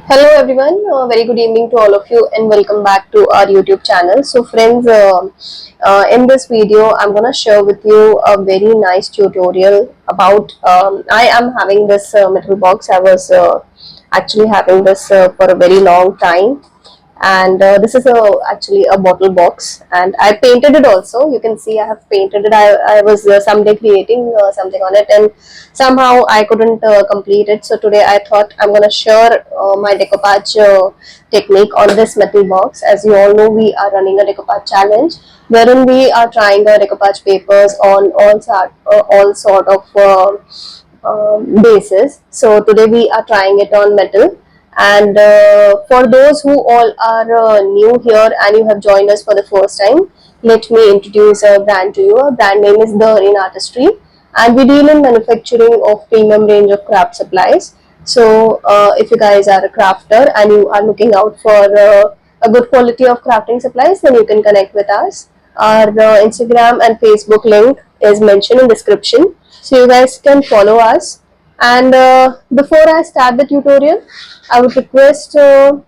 Hello everyone, very good evening to all of you and welcome back to our YouTube channel. So friends, in this video I'm gonna share with you a very nice tutorial about I am having this metal box. I was actually having this for a very long time, and this is actually a bottle box, and I painted it also. You can see I have painted it. I was someday creating something on it, and somehow I couldn't complete it. So today I thought I'm gonna share my decoupage technique on this metal box. As you all know, we are running a decoupage challenge wherein we are trying the decoupage papers on all sort of bases. So today we are trying it on metal, and for those who all are new here and you have joined us for the first time, let me introduce a brand to you. Our brand name is The Rain Artistry, and we deal in manufacturing of premium range of craft supplies. So if you guys are a crafter and you are looking out for a good quality of crafting supplies, then you can connect with us. Our Instagram and Facebook link is mentioned in description, so you guys can follow us. And before I start the tutorial, I would request all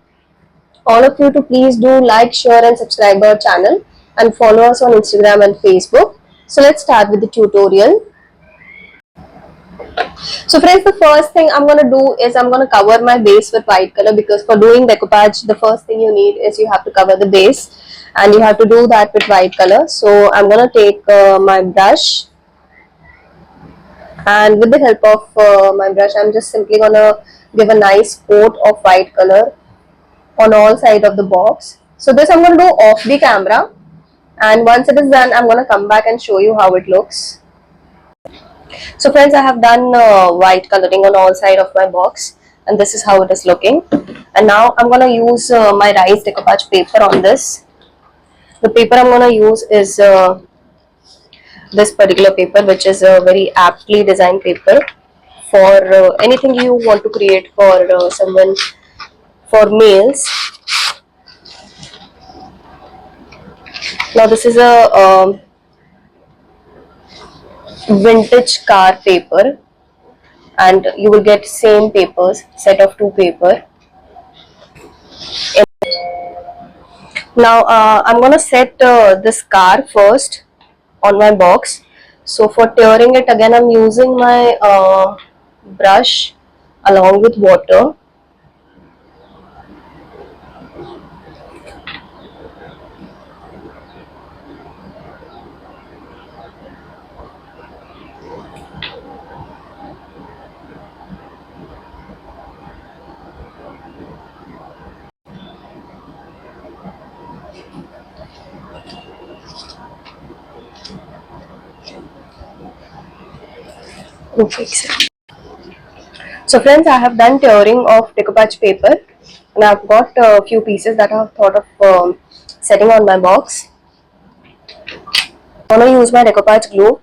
of you to please do like, share and subscribe our channel and follow us on Instagram and Facebook. So let's start with the tutorial. So friends, the first thing I'm going to do is I'm going to cover my base with white color, because for doing decoupage, the first thing you need is you have to cover the base, and you have to do that with white color. So I'm going to take my brush, and with the help of my brush, I'm just simply going to give a nice coat of white color on all sides of the box. So this I'm going to do off the camera, and once it is done, I'm going to come back and show you how it looks. So friends, I have done white coloring on all sides of my box, and this is how it is looking. And now I'm going to use my rice decoupage paper on this. The paper I'm going to use is this particular paper, which is a very aptly designed paper for anything you want to create for someone, for males. Now this is a vintage car paper, and you will get same papers, set of two paper. Now I'm gonna set this car first on my box. So for tearing it, again I'm using my brush along with water. Okay. So friends, I have done tearing of decoupage paper, and I've got a few pieces that I have thought of setting on my box. I'm gonna use my decoupage glue.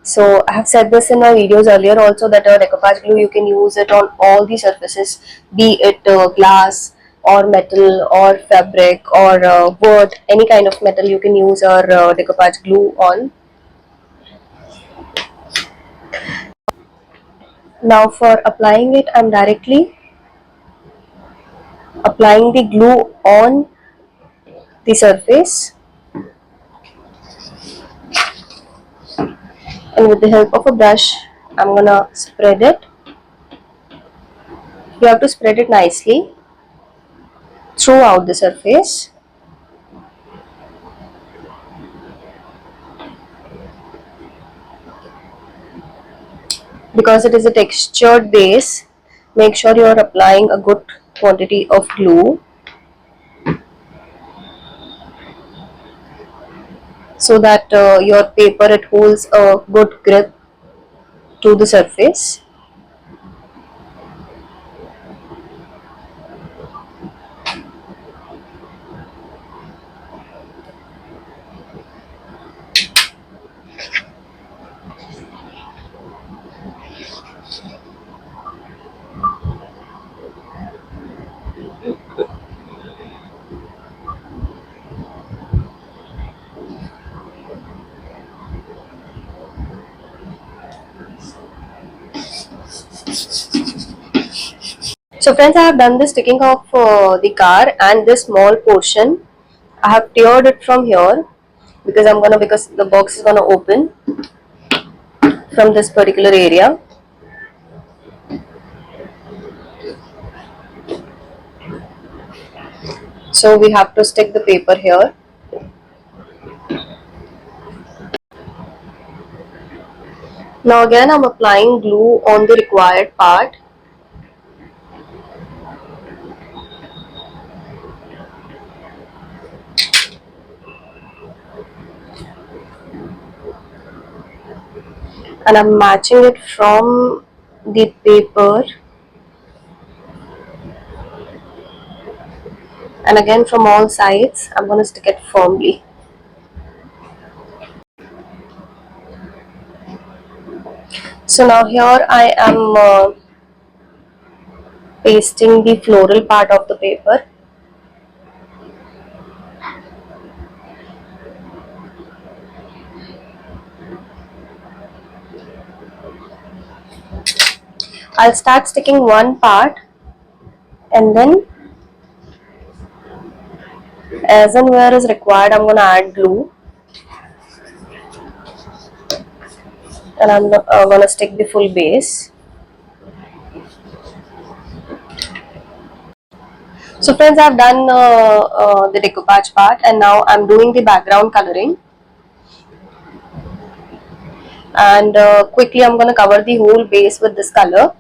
So I have said this in my videos earlier also, that decoupage glue, you can use it on all the surfaces, be it glass or metal or fabric or wood, any kind of metal you can use our decoupage glue on. Now for applying it, I'm directly applying the glue on the surface, and with the help of a brush, I'm gonna spread it. You have to spread it nicely throughout the surface. Because it is a textured base, make sure you are applying a good quantity of glue, so that your paper, it holds a good grip to the surface. So friends, I have done the sticking of the car, and this small portion I have teared it from here because the box is gonna open from this particular area. So we have to stick the paper here. Now again I'm applying glue on the required part. And I'm matching it from the paper, and again from all sides I'm going to stick it firmly. So now here I am pasting the floral part of the paper. I'll start sticking one part, and then as and where is required I'm going to add glue, and I'm going to stick the full base. So friends, I've done the decoupage part, and now I'm doing the background coloring. And quickly I'm going to cover the whole base with this color.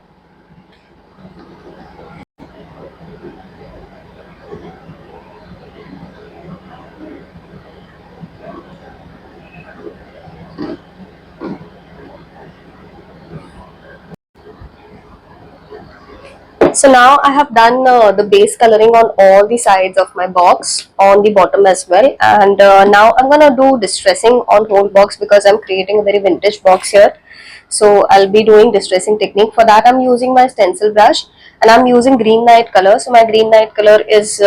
So now I have done the base coloring on all the sides of my box, on the bottom as well, and now I'm gonna do distressing on whole box because I'm creating a very vintage box here. So I'll be doing distressing technique. For that I'm using my stencil brush, and I'm using green night color. So my green night color is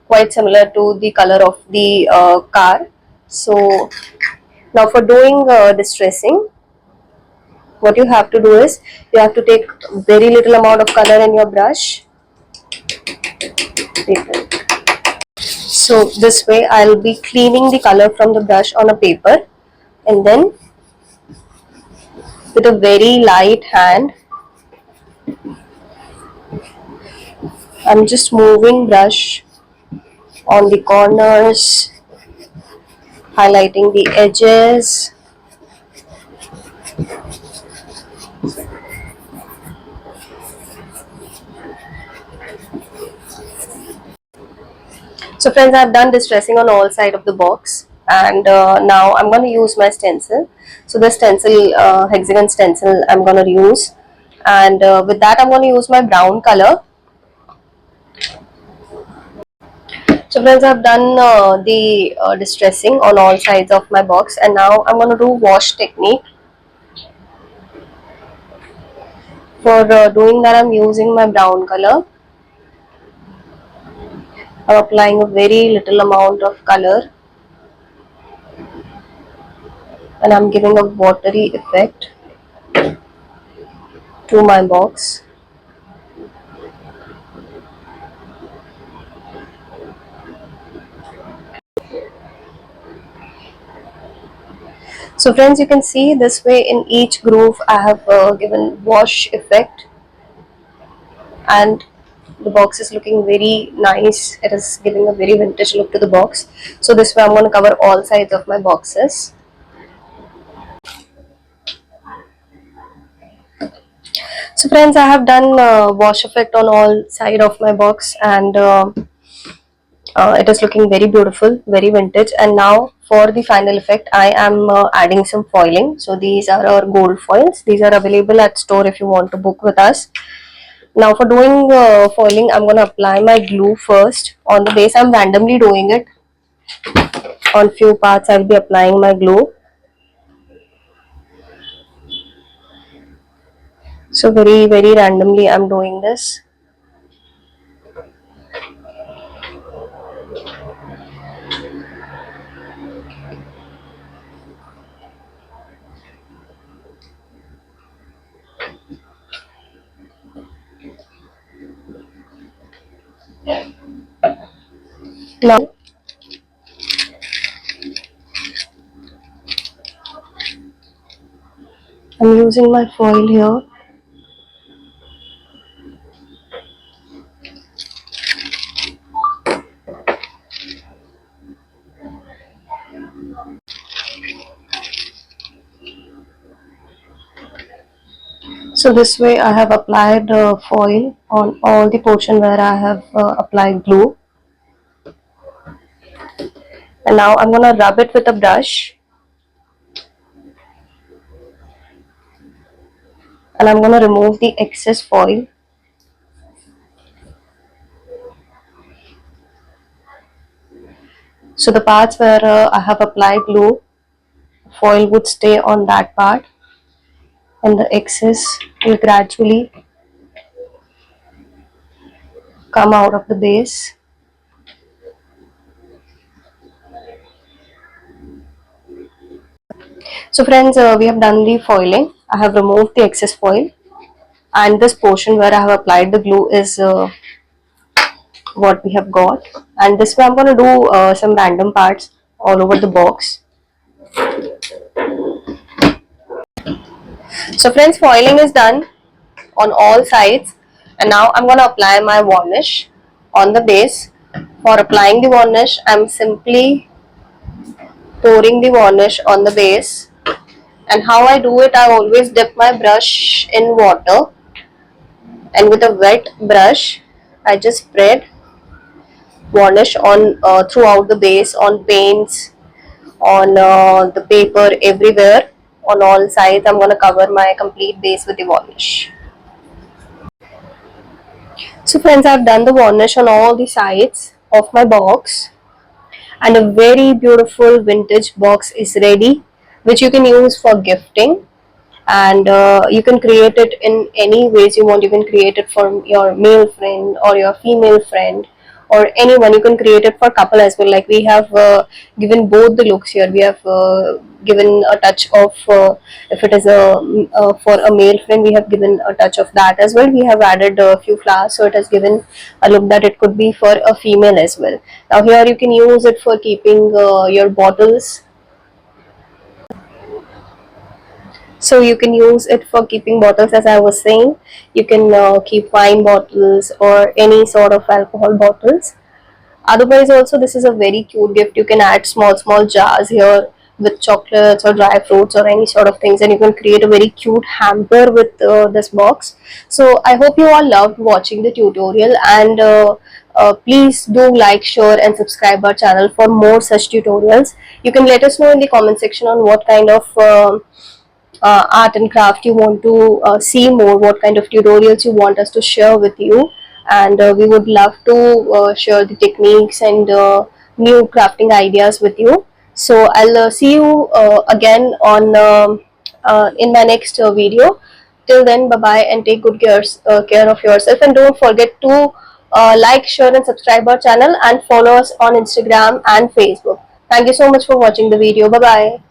quite similar to the color of the car. So now for doing distressing, what you have to do is you have to take very little amount of color in your brush. So this way I'll be cleaning the color from the brush on a paper, and then with a very light hand I'm just moving brush on the corners, highlighting the edges. So friends, I've done distressing on all side of the box, and now I'm going to use my stencil. So the stencil, hexagon stencil I'm going to use, and with that I'm going to use my brown color. So friends, I've done the distressing on all sides of my box, and now I'm going to do wash technique. For doing that I'm using my brown color. I'm applying a very little amount of color, and I'm giving a watery effect to my box. So friends, you can see this way in each groove I have given wash effect, and the box is looking very nice. It is giving a very vintage look to the box. So this way I'm going to cover all sides of my boxes. So friends, I have done wash effect on all side of my box, and it is looking very beautiful, very vintage. And now for the final effect I am adding some foiling. So these are our gold foils. These are available at store if you want to book with us. Now for doing foiling I'm going to apply my glue first on the base. I'm randomly doing it. On few parts I'll be applying my glue. So very randomly I'm doing this. Now I'm using my foil here. So this way I have applied foil on all the portion where I have applied glue. And now I'm gonna rub it with a brush. And I'm gonna remove the excess foil. So the parts where I have applied glue, foil would stay on that part, and the excess will gradually come out of the base. So friends, we have done the foiling. I have removed the excess foil, and this portion where I have applied the glue is what we have got. And this way I'm going to do some random parts all over the box. So friends, foiling is done on all sides, and now I'm going to apply my varnish on the base. For applying the varnish, I'm simply pouring the varnish on the base. And how I do it, I always dip my brush in water, and with a wet brush I just spread varnish on throughout the base, on paints, on the paper, everywhere, on all sides. I'm going to cover my complete base with the varnish. So friends, I've done the varnish on all the sides of my box, and a very beautiful vintage box is ready, which you can use for gifting. And you can create it in any ways you want. You can create it for your male friend or your female friend or anyone. You can create it for couple as well. Like we have given both the looks here. We have given a touch of if it is for a male friend, we have given a touch of that as well. We have added a few flowers, so it has given a look that it could be for a female as well. Now here you can use it for keeping your bottles. So you can use it for keeping bottles, as I was saying. You can keep wine bottles or any sort of alcohol bottles. Otherwise also, this is a very cute gift. You can add small jars here with chocolates or dry fruits or any sort of things, and you can create a very cute hamper with this box. So I hope you all loved watching the tutorial, and please do like, share and subscribe our channel for more such tutorials. You can let us know in the comment section on what kind of art and craft you want to see more, what kind of tutorials you want us to share with you, and we would love to share the techniques and new crafting ideas with you. So I'll see you again on in my next video. Till then, bye bye, and take good care of yourself, and don't forget to like, share and subscribe our channel, and follow us on Instagram and Facebook. Thank you so much for watching the video. Bye bye.